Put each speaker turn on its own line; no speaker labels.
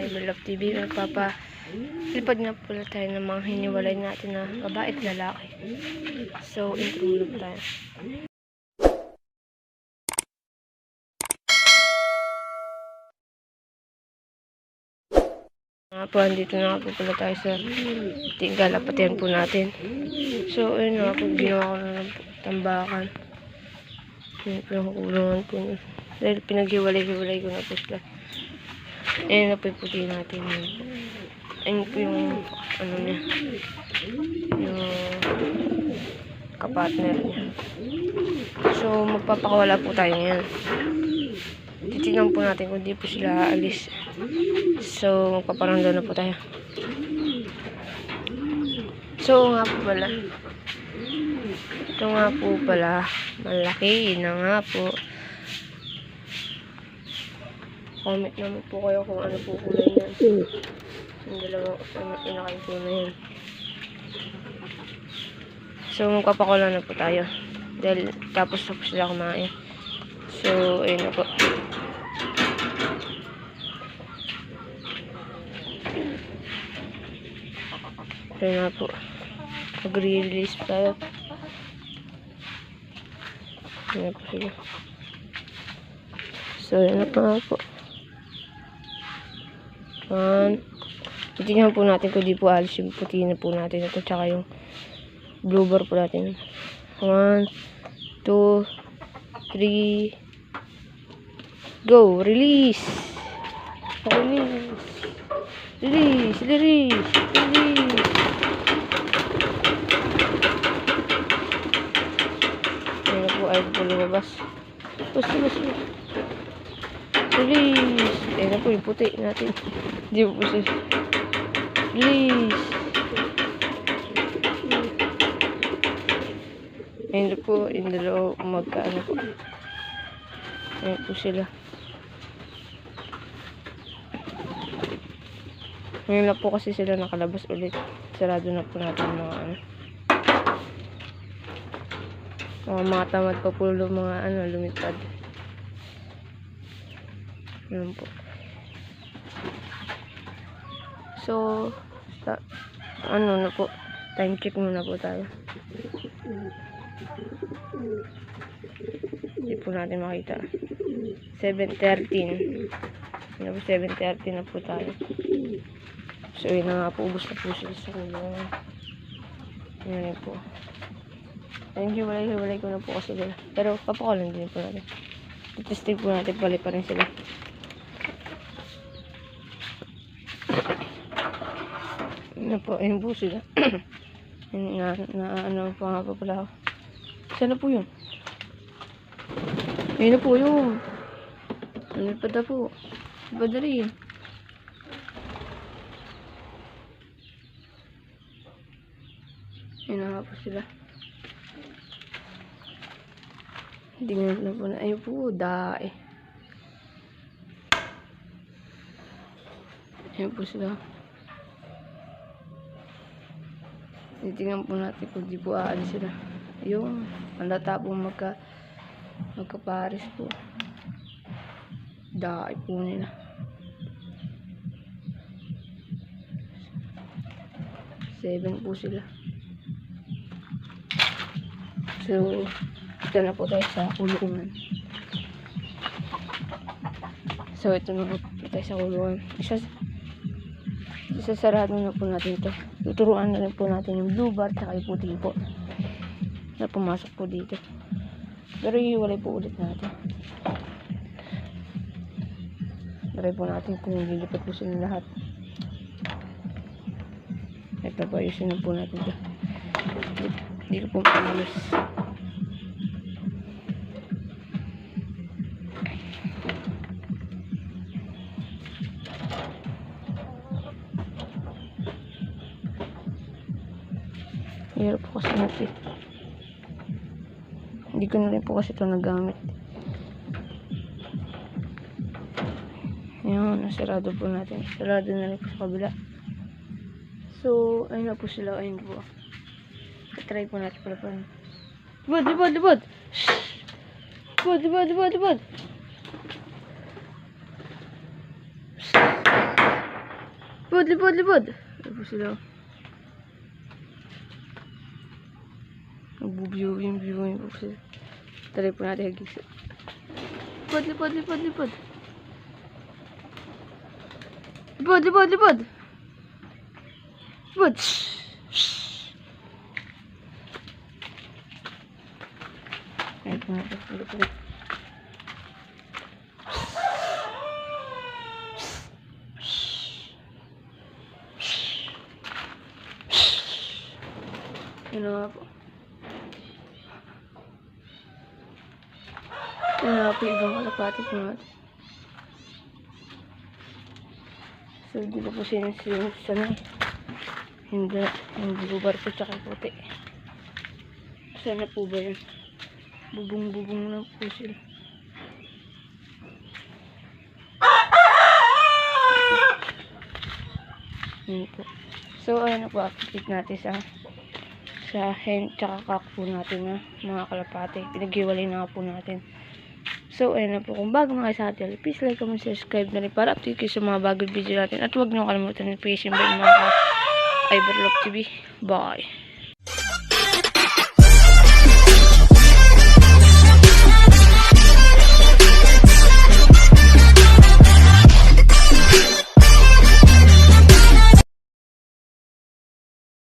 kay Love TV. Lipad nga pala tayo ng mga hiniwalay natin na babae at lalaki. So, intro muna po tayo. Nga po, andito na po pala tayo sa galapatian po natin. So, ayun nga po, ginawa ko na ng tambakan. Pinagkulungan po. Dahil pinaghiwalay-hiwalay ko na po sila. Ayun na po yung puti natin. Ayun po yung, ano niya, yung kapartner niya. So, magpapakawala po tayo ngayon. Titignan po natin kung di po sila aalis. So, magpaparando na po tayo. So, nga po pala. Ito nga po pala. Malaki na nga po. Comment naman po kayo kung ano po kulay yan. Yung dalawang inakain po na yan. So, magpapakula na po tayo. Dahil tapos na po sila kumain. So, ayun na po. Ayun na po. Mag-release tayo. Ayun na po sila. So, ayun na po. Titignan po natin kung di po alis yung puti na po natin ito tsaka yung blue bar po natin. 1, 2, 3 go! Release! Release! Ayun na po, ayaw po lumabas. Basta. Release! Ayun na po yung puti natin. Di po siya. Release! Ayun na po, yung dalawa magkaano po. Ayun po sila. Ngayon na po kasi sila nakalabas ulit. Sarado na po natin mga ano. Mga tamad pa po mga ano, lumipad. Ayun po. So, ano na po, time check muna po tayo. Hindi po natin makita. 7:13. Ano po, 7:30 na po tayo. So, yun na nga po, ubos na po sila sa kulungan. Yun po. Ayun, hiwalay ko na po kasi sila. Pero, papakulan din po natin. Testing po natin, pali pa rin sila. Ano po, ayun po sila. Ano pa nga po pala ako. Saan na po yun? Ayun na po yun. Ano pa na po? Badari. Ayun na nga po sila. Hindi na po na. Ayun po, dae. Ayun po sila. Titingnan po natin kung di po aalis sila. Ayun, malata po magkapares po. Dae po nila. Seven po sila. So, ito na po tayo sa kulungan. So, ito na po tayo sa kulungan. Isasarado na po natin ito. Tuturuan na rin po natin yung blue bar at yung puti po na pumasok po dito. Pero iiwalay po ulit natin. Try po natin kung lilipat po sila lahat. Ito po, ayusin na po natin ito. Hindi ko po pamalos. Hirap po kasi natin. Hindi ko na rin po kasi ito nagamit. Ayan, nasarado po natin. Sarado na rin po sa kabila. So, ayun na po sila. Ayun po. Try po natin pala pa. Libad! Libad! Lipod, lipod, lipod. Ano po sila? Nagbubiewing po sila. Try po natin hagis. Lipod, lipod, lipod, lipod. Lipod, lipod, lipod. Lipod. Ay, po natin. Lipod. Yun nga po. Yun nga po, ibang kalapati po natin. So, hindi pa po sanay. Hindi bubar po tsaka puti. Sana po ba yun? Bubong-bubong lang po sila. Yun po. So, ayun na po, update natin sa hen tsaka kak po natin na mga kalapate. Pinag-iwalay na po natin. So, ayun na po. Kung bago mga sa atin, please like, comment, subscribe na rin para update kayo sa mga bagong video natin. At huwag niyo kalimutan yung page ng mga Iberlock TV. Bye!